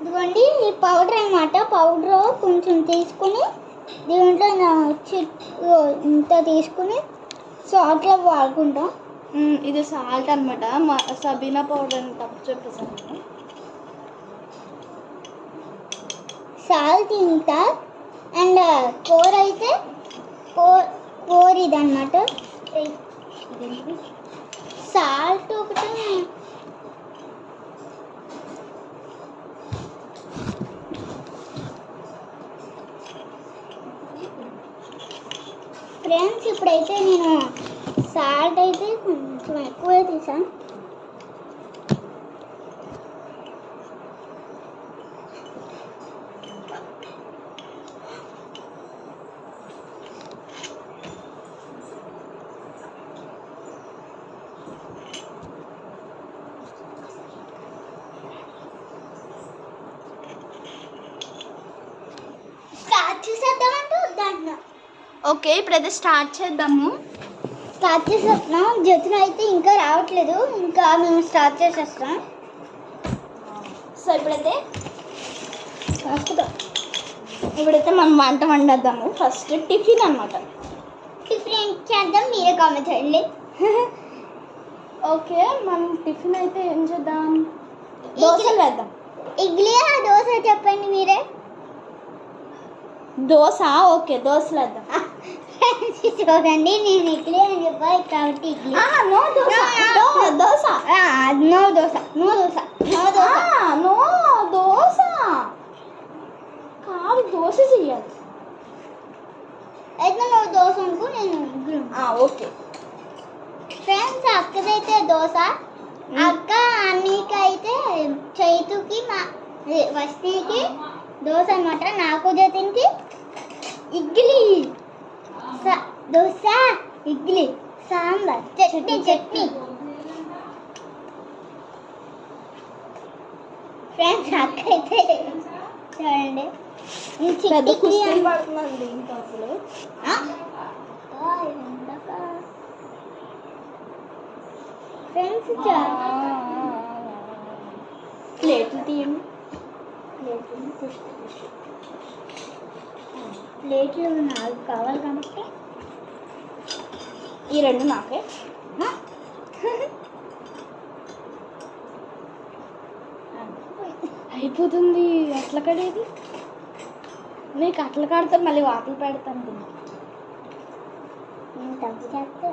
ఇదిగోండి ఈ పౌడర్ అన్నమాట. పౌడర్ కొంచెం తీసుకుని దీంట్లో ఇంత తీసుకుని సాల్ట్లో వాడుకుంటాం. ఇది సాల్ట్ అనమాట. సబీనా పౌడర్ అని తప్పు చెప్పేసాను. సాల్ట్ ఇంత అండ్ కోర్ అయితే కోర్ ఇదన్నమాట. సాల్ట్ ఒకటి ఫ్రెండ్స్, ఇప్పుడైతే నేను సాల్ట్ అయితే కొంచెం ఎక్కువ తీసాను. స్టార్ట్ చేసేద్దామంటే వద్దంటున్నా. ఓకే, ఇప్పుడైతే స్టార్ట్ చేద్దాము. స్టార్ట్ చేసేస్తున్నాం. జతిన్ అయితే ఇంకా రావట్లేదు, ఇంకా మేము స్టార్ట్ చేసేస్తాం. సో ఇప్పుడైతే మనం వంట వండేద్దాము. ఫస్ట్ టిఫిన్ అనమాట. టిఫిన్ చేద్దాం, మీరే కామెంట్ చేయండి. ఓకే, మనం టిఫిన్ అయితే ఏం చేద్దాం? దోశలు వేద్దాం. ఇడ్లీ దోశ చెప్పండి మీరే. దోశ. ఓకే, దోశలు వేద్దాం. చూడండి, నేను ఇడ్లీ అని చెప్పాలి కాబట్టి idli. No dosa. Dosa. No dosa. No dosa. No dosa. No dosa కాదు, దోశ చెయ్యాలి. అయితే నువ్వు దోశ అనుకో, నేను ఇడ్లీ. ఓకే ఫ్రెండ్స్, అక్కదైతే దోశ. అక్క అన్నీకి అయితే చైతుకి వస్తీకి దోశ అన్నమాట. నాకు జతిన్కి ఇడ్లీ. దోశ, ఇడ్లీ, సాంబార్, చట్నీ. ఫ్రెండ్స్, అక్క అయితే చూడండి పెద్ద కుస్తీ పడుతున్నాను దీంతో అసలు. ఫ్రెండ్స్, ప్లేట్లు తీయండి. ప్లేట్లు నాకు కావాలి కాబట్టి ఈ రెండు నాకే. అయిపోతుంది. అట్ల కడేది నీకు అట్ల కడితే మళ్ళీ వాతలు పెడతాను దీనికి. నేను తప్పు చేస్తే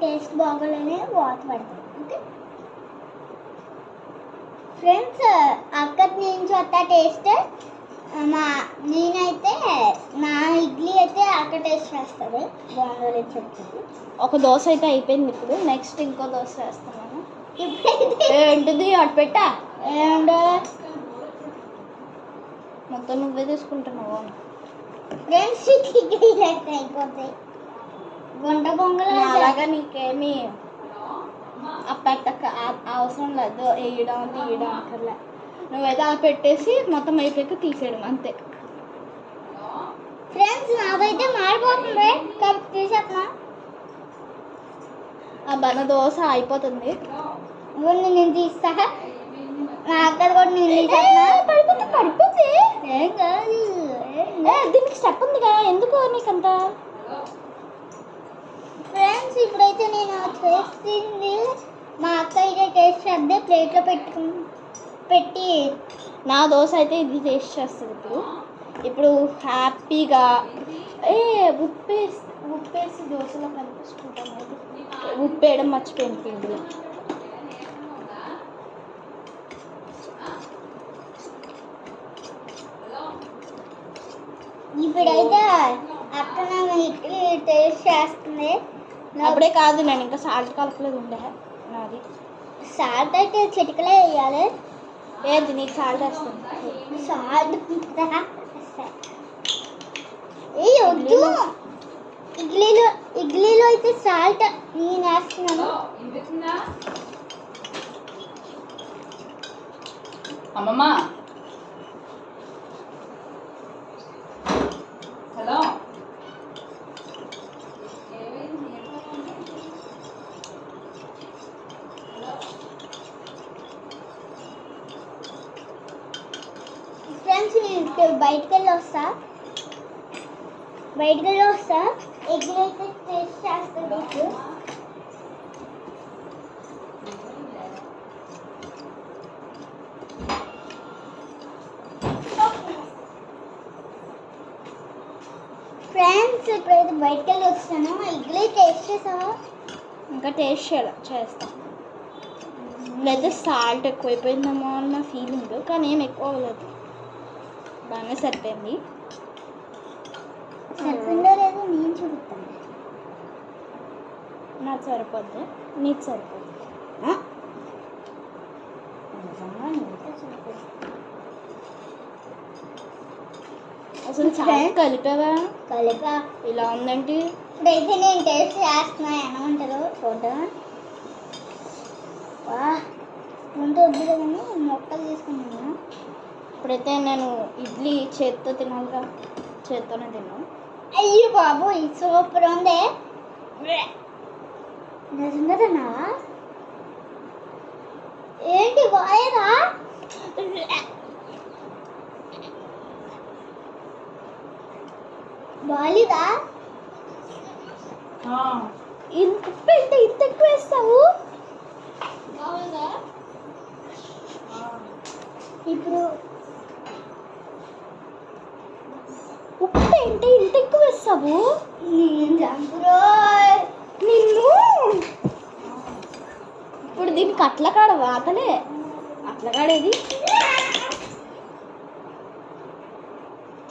టేస్ట్ బాగోలేని వాత పెడతాను. ఓకే ఫ్రెండ్స్, అక్కడి నుంచి వస్తా టేస్ట్. నేనైతే నా ఇడ్లీ అయితే అక్క టేస్ట్ చేస్తుంది. బాగుందో లేదు చెప్తుంది. ఒక దోశ అయితే అయిపోయింది. ఇప్పుడు నెక్స్ట్ ఇంకో దోశ వేస్తున్నాను. ఇప్పుడైతే ఏంటిది అటు పెట్టా? ఏమంటే మొత్తం నువ్వే తీసుకుంటున్నావు. ఫ్రెండ్స్, ఇడ్లీ అయితే అయిపోతాయి. గుంట పొంగల్ అలాగా నీకేమి అప్పట్టక అవసరం లేదు. వేయడం తీయడం అక్కర్లే. నువ్వైతే అలా పెట్టేసి మొత్తం అయిపోయాక తీసేయడం అంతే. ఫ్రెండ్స్, నాకైతే మారిపోతుంది కాబట్టి తీసేస్తున్నా. ఆ బన దోశ అయిపోతుంది. నేను తీస్తా. నా అక్కది కూడా నేను తీసేస్తున్నా. పడిపోతుంది. ఏం కాదు. దీనికి స్టెప్ ఉందిగా, ఎందుకు నీకంతా? ఫ్రెండ్స్, ఇప్పుడైతే నేను చేసింది మా అక్క అయితే టేస్ట్ చేద్దే ప్లేట్లో పెట్టి నా దోశ అయితే ఇది టేస్ట్ చేస్తుంది. ఇప్పుడు హ్యాపీగా ఉప్పేసి దోశలో కలిపేసుకుంటాను. ఉప్పు వేయడం మర్చిపోయింది పిండిలో. ఇప్పుడైతే అక్క నా ఇడ్లీ టేస్ట్ చేస్తుంది. అప్పుడే కాదు, నేను ఇంకా సాల్ట్ కలపలేదు ఉండే నాది. సాల్ట్ అయితే చిటికలే వేయాలి. ఏది నీకు సాల్ట్ వేస్తుంది? సాల్ట్ వద్దు. ఇడ్లీలో అయితే సాల్ట్ నేను వేస్తున్నాను. అమ్మమ్మ, హలో. బయటకు వెళ్ళి వస్తా ఎగ్ అయితే టేస్ట్ చేస్తాను నీకు ఫ్రెండ్స్ ఇప్పుడైతే బయటకు వెళ్ళి వస్తాను ఎగ్లే టేస్ట్ చేసావా ఇంకా టేస్ట్ చేస్తాం లేదా సాల్ట్ ఎక్కువైపోయిందేమో అని నా ఫీలింగ్, కానీ ఏం ఎక్కువ అవ్వలేదు, బాగానే సరిపోయింది. సరిపోయిందో లేదో నేను చూపిస్తాను. నాకు సరిపోద్ది, నీకు సరిపోద్ది. అసలు చాలా కలిపావా? కలిపా. ఇలా ఉందంటే ఇప్పుడైతే నేను టేస్ట్ చేస్తున్నా ఏమంటారు చూద్దాం. వా ముందు వద్దు కానీ మొక్కలు తీసుకున్నాను. ఇప్పుడైతే నేను ఇడ్లీ చేత్తో తినాలిగా, చేత్తోనే తిన్నాను. అయ్యో బాబు ఇది సూపర్ ఉంది. నిజంగా తిన్నావా? ఏంటి బాయేదా? బాలేదా? ఉప్పు ఏంటి ఇంత ఎక్కువ వేస్తావు? ఇప్పుడు ఉప్పు ఏంటి ఇంత ఎక్కువ వేస్తావు? నేను చంపురో నిన్ను ఇప్పుడు దీనికి అట్లకాడ వాతలే, అట్లకాడేది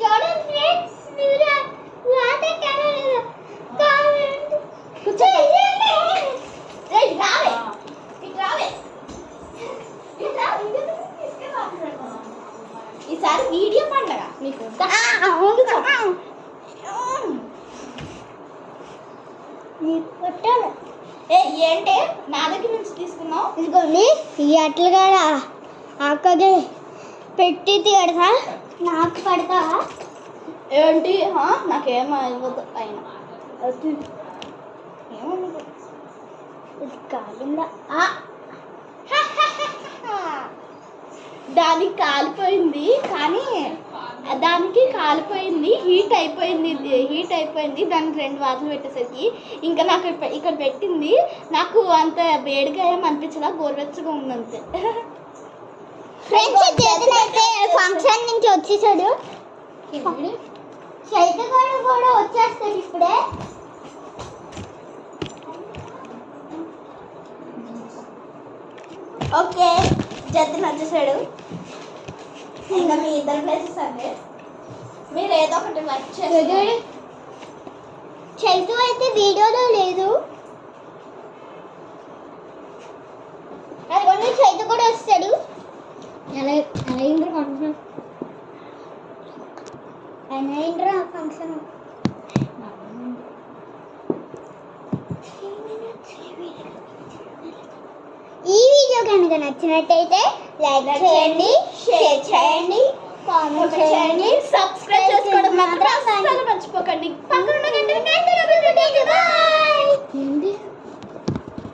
చూడండి ఫ్రెండ్స్ మీరు వాటర్ కలర్ కావాలంటే ఈసారి వీడియో పండగ నీకు కొట్టాను. ఏంటి నా దగ్గర నుంచి తీసుకున్నావు? ఇదిగోండి ఈ అట్లు కూడా అక్కడే పెట్టి తీయడతా నాకు పడతావా? ఏంటి నాకేం ఇవ్వదు అయినా ఏమన్నా ఇది కాలిందా? దానికి కాలిపోయింది, కానీ దానికి కాలిపోయింది, హీట్ అయిపోయింది దానికి 2 వాతలు పెట్టేసరికి. ఇంకా నాకు ఇక్కడ పెట్టింది, నాకు అంత వేడిగా ఏం అనిపించలా, గోరువెచ్చగా ఉందంతే. ఫ్రెండ్స్ అయితే ఫంక్షన్ నుంచి వచ్చేసాడు. చైతగాడు కూడా వచ్చేస్తాడు ఇప్పుడే. ఓకే జతిన్ వచ్చేసాడు. ఇంకా మీ ఇద్దరు ప్లేసెస్ అండి, మీరు ఏదో ఒకటి వర్క్ చేయండి. చైతు అయితే వీడియోలో లేదు, అదిగోండి చైతు కూడా వస్తాడు. ఫంక్షన్ ఈ వీడియో కనుక నచ్చినట్టయితే లైక్ చేయండి, షేర్ చేయండి, కామెంట్ చేయండి, సబ్స్క్రైబ్ చేసుకోవడం మాత్రం అస్సలు మర్చిపోకండి. పక్కన ఉన్న గంటని